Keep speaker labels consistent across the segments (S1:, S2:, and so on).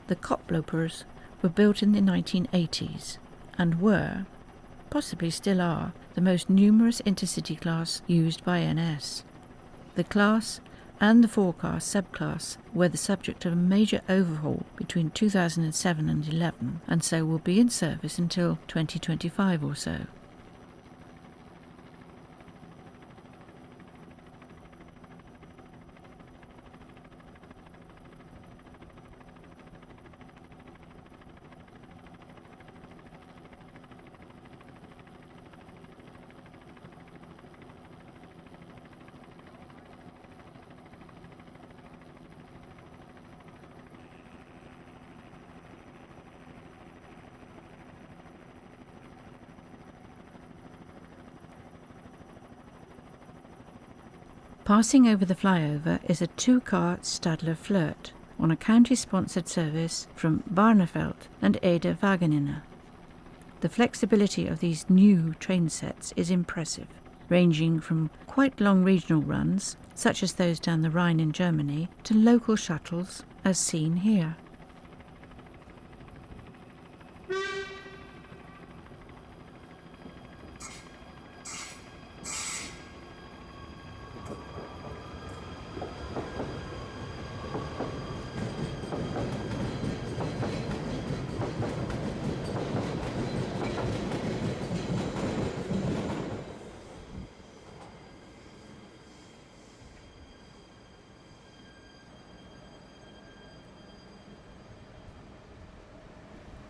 S1: The koplopers were built in the 1980s and were, possibly still are, the most numerous intercity class used by NS. The class and the forecast subclass were the subject of a major overhaul between 2007 and 11, and so will be in service until 2025 or so. Passing over the flyover is a two-car Stadler Flirt on a county-sponsored service from Barneveld and Ede Wageningen. The flexibility of these new train sets is impressive, ranging from quite long regional runs, such as those down the Rhine in Germany, to local shuttles, as seen here.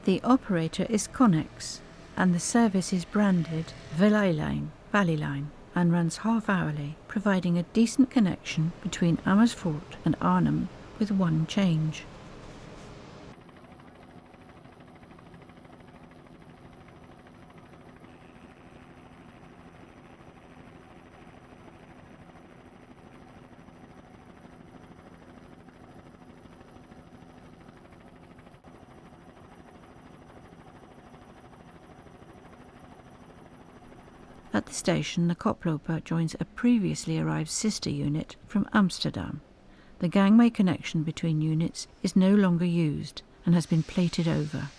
S1: The operator is Connex, and the service is branded Valley Line, and runs half-hourly, providing a decent connection between Amersfoort and Arnhem with one change. At the station, the koploper joins a previously arrived sister unit from Amsterdam. The gangway connection between units is no longer used and has been plated over.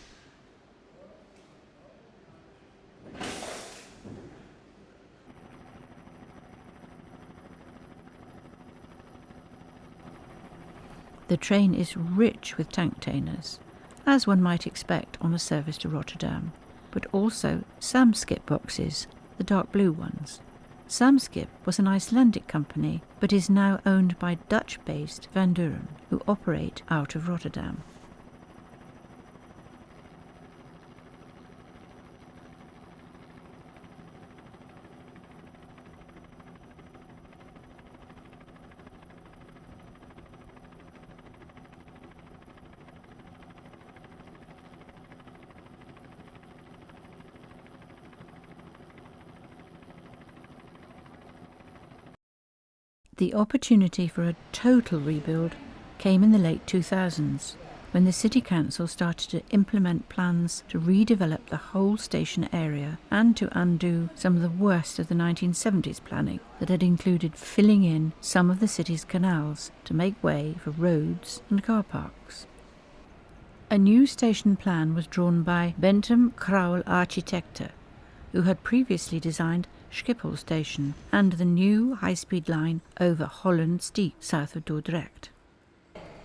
S1: The train is rich with tanktainers, as one might expect on a service to Rotterdam, but also Samskip boxes, the dark blue ones. Samskip was an Icelandic company, but is now owned by Dutch-based Betuweroute, who operate out of Rotterdam. The opportunity for a total rebuild came in the late 2000s, when the City Council started to implement plans to redevelop the whole station area and to undo some of the worst of the 1970s planning that had included filling in some of the city's canals to make way for roads and car parks. A new station plan was drawn by Bentham Crowell Architecten, who had previously designed Schiphol station and the new high-speed line over Holland Diep south of Dordrecht.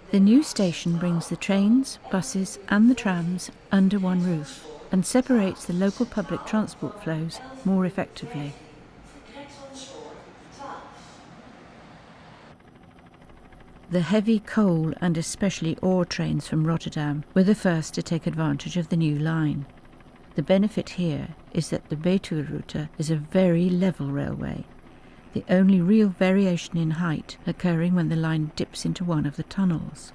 S1: The new station brings the trains, buses and the trams under one roof and separates the local public transport flows more effectively. The heavy coal and especially ore trains from Rotterdam were the first to take advantage of the new line. The benefit here is that the Betuweroute is a very level railway, the only real variation in height occurring when the line dips into one of the tunnels.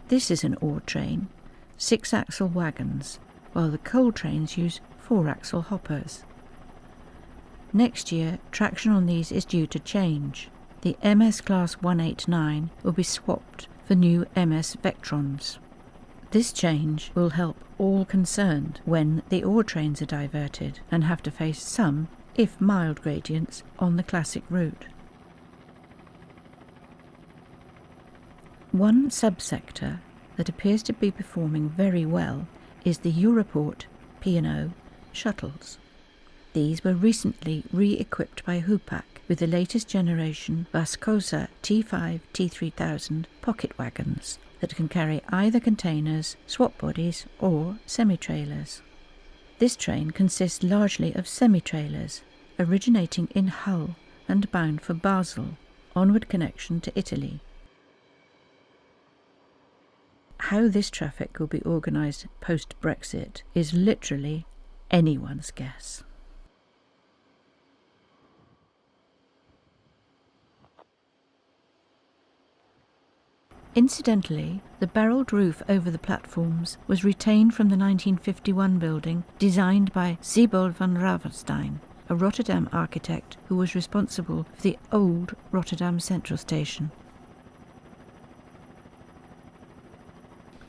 S1: This is an ore train, 6-axle wagons, while the coal trains use 4-axle hoppers. Next year, traction on these is due to change. The MS Class 189 will be swapped for new MS Vectrons. This change will help all concerned when the ore trains are diverted and have to face some, if mild, gradients on the classic route. One subsector that appears to be performing very well is the Europort P&O shuttles. These were recently re-equipped by Hupac with the latest generation Vascosa T5 T3000 pocket wagons that can carry either containers, swap bodies or semi-trailers. This train consists largely of semi-trailers, originating in Hull and bound for Basel, onward connection to Italy. How this traffic will be organised post-Brexit is literally anyone's guess. Incidentally, the barrelled roof over the platforms was retained from the 1951 building designed by Siebold van Ravenstein, a Rotterdam architect who was responsible for the old Rotterdam Central Station.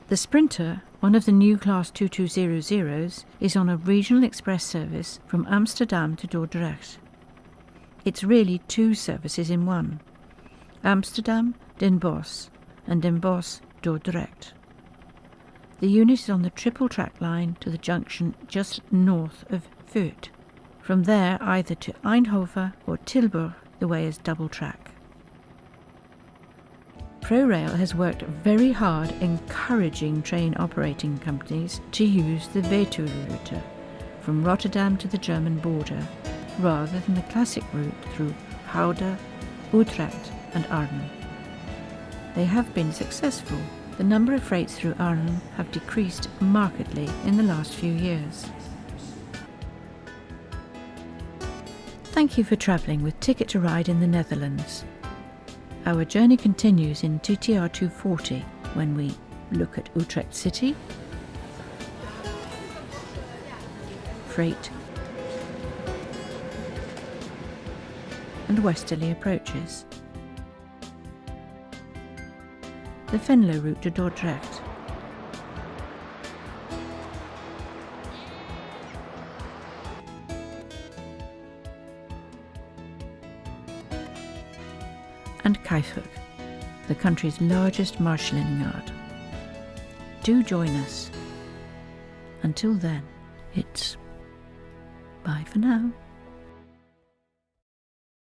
S1: The Sprinter, one of the new Class 2200s, is on a regional express service from Amsterdam to Dordrecht. It's really two services in one: Amsterdam, Den Bosch, and Den Bosch, Dordrecht. The unit is on the triple track line to the junction just north of Vught. From there either to Eindhoven or Tilburg the way is double track. ProRail has worked very hard encouraging train operating companies to use the Betuweroute from Rotterdam to the German border rather than the classic route through Gouda, Utrecht and Arnhem. They have been successful. The number of freights through Arnhem have decreased markedly in the last few years. Thank you for travelling with Ticket to Ride in the Netherlands. Our journey continues in TTR240 when we look at Utrecht City, freight and westerly approaches, the Venlo route to Dordrecht, and Kijfhoek, the country's largest marshalling yard. Do join us. Until then, it's bye for now.